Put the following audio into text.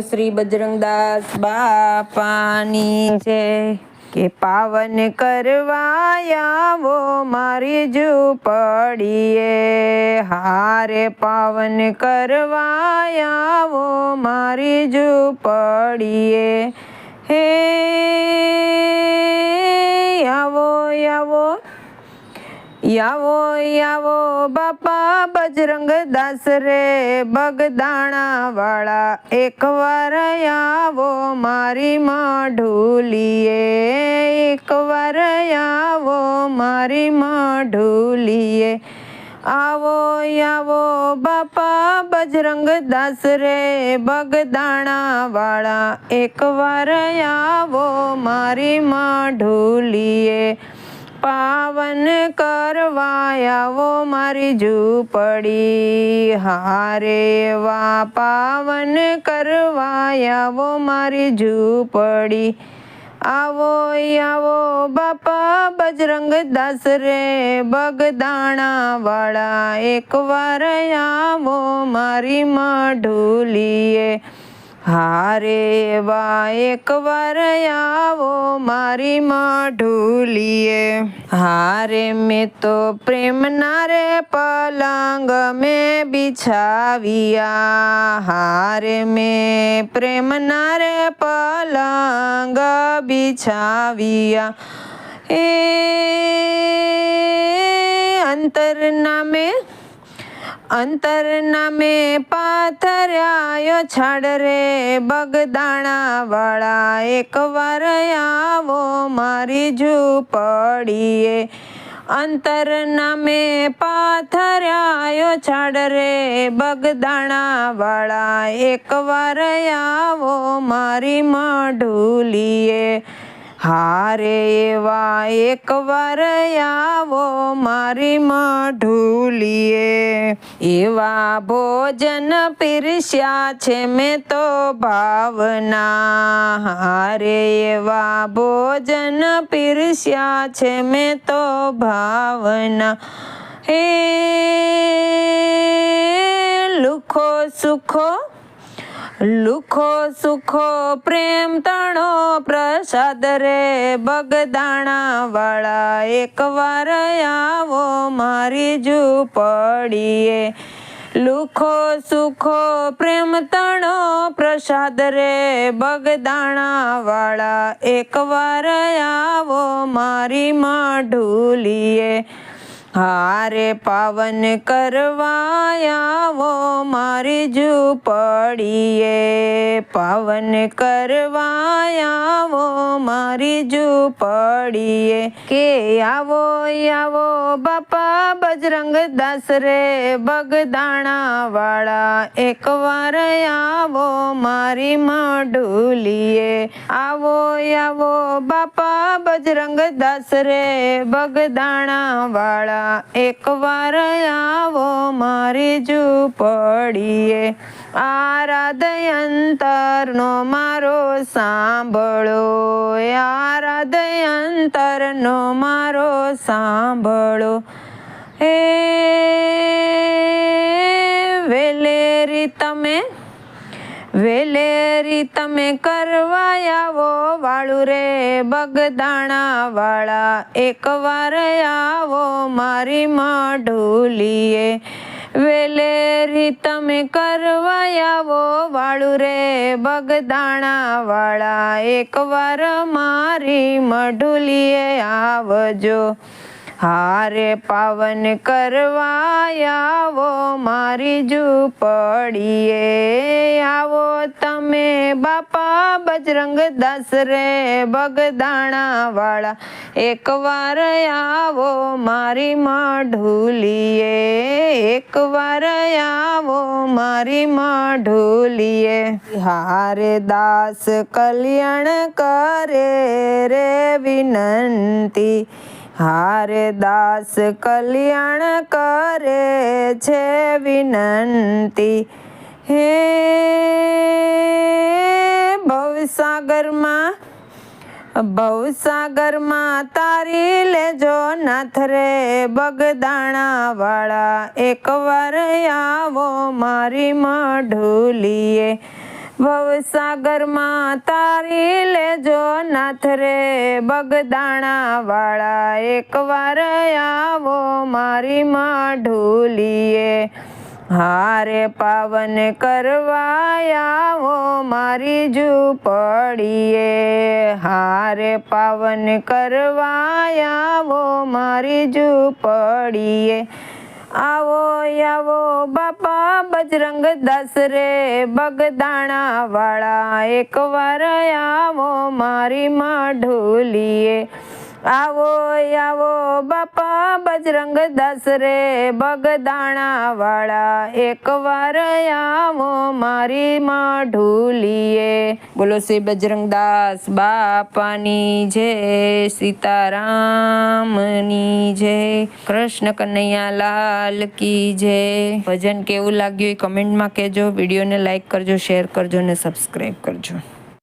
શ્રી બજરંગદાસ બાપાની જય। કે પાવન કરવા આવો મારી ઝૂંપડીએ, હારે પાવન કરવા આવો મારી ઝૂંપડીએ। હે આવો આવો આવો આવો બાપા બજરંગદાસ રે બગદાણા વાળા, એકવાર આવો મારી મઢુલીએ, એકવાર આવો મારી મઢુલીએ। આવો આવો બાપા બજરંગદાસ રે બગદાણા વાળા, એકવાર આવો મારી મઢુલીએ। પાવન કરવા આવો મારી ઝૂંપડી, હારે એવા પાવન કરવા આવો મારી ઝૂંપડી। આવો આવો બાપા બજરંગદાસ રે બગદાણા વાળા, એકવાર આવો મારી મઢુલીએ, હારે એવા એકવાર આવો મારી મઢુલીએ। હારે મેં તો પ્રેમના રે પલંગ મેં બિછાવ્યા, હારે મેં પ્રેમના રે પલંગ બિછાવ્યા। એ અંતરના મેં પાથર્યાયો છાડ રે બગદાણા વાળા, એકવાર આવો મારી ઝૂંપડીએ। અંતરના મેં પાથર્યાયો છાડ રે બગદાણા વાળા, એકવાર આવો મારી મઢુલીએ, હારે એવા એકવાર આવો મારી મઢુલીએ। એવા ભોજન પીરસ્યા છે મેં તો ભાવના, હારે એવા ભોજન પીરસ્યા છે મેં તો ભાવના। હે લુખો સુખો પ્રેમ તણો પ્રસાદ રે બગદાણા વાળા, એકવાર આવો મારી ઝૂંપડીએ। લુખો સુખો પ્રેમ તણો પ્રસાદ રે બગદાણા વાળા, એકવાર આવો મારી મઢુલીએ, હારે પાવન કરવા આવો મારી ઝૂંપડીએ, પાવન કરવા આવો મારી ઝૂંપડીએ। કે આવો આવો બાપા બજરંગદાસ રે બગદાણા વાળા, એકવાર આવો મારી મઢુલીએ, આવો આવો બાપા બજરંગદાસ રે બગદાણા વાળા, એકવાર આવો મારી ઝૂંપડીએ। આરાધ્ય અંતરનો મારો સાંભળો, આરાધ્ય અંતરનો મારો સાંભળો। હે વેલેરી તમે કરવા આવો વાળું રે બગદાણા વાળા, એકવાર આવો મારી મઢુલીએ, વેલેરી તમે કરવા આવો વાળું રે બગદાણા વાળા, એકવાર મારી મઢુલીએ આવજો, હારે પાવન કરવા આવો મારી ઝૂંપડીએ। આવો તમે બાપા બજરંગદાસ રે બગદાણા વાળા, એકવાર આવો મારી મઢુલીએ, એકવાર આવો મારી મઢુલીએ। હારે દાસ કલ્યાણ કરે રે વિનંતી, હારે દાસ કલ્યાણ કરે છે વિનંતી। હે ભવસાગરમાં તારી લેજો નાથ રે બગદાણા વાળા, એકવાર આવો મારી મઢુલીએ, ભવસાગરમાં તારી લેજો નાથ રે બગદાણા વાળા, એકવાર આવો મારી માં ઢોલીએ, હારે પાવન કરવા આવો મારી ઝૂંપડીએ, હારે પાવન કરવા આવો મારી ઝૂંપડીએ, આવો આવો બાપા બજરંગ દાસ રે બગદાણા વાળા, એકવાર આવો મારી માં ઢોલીએ, આવો આવો બાપા બજરંગ દાસ રે બગદાણા વાળા, એકવાર આવો મારી માં ઢોલીએ। બોલો શ્રી બજરંગ દાસ બાપાની જય, સીતારામની જય, કૃષ્ણ કનૈયા લાલ કી જય। ભજન કેવું લાગ્યું એ કમેન્ટમાં કહેજો, વિડીયોને લાઈક કરજો, શેર કરજો અને સબસ્ક્રાઈબ કરજો।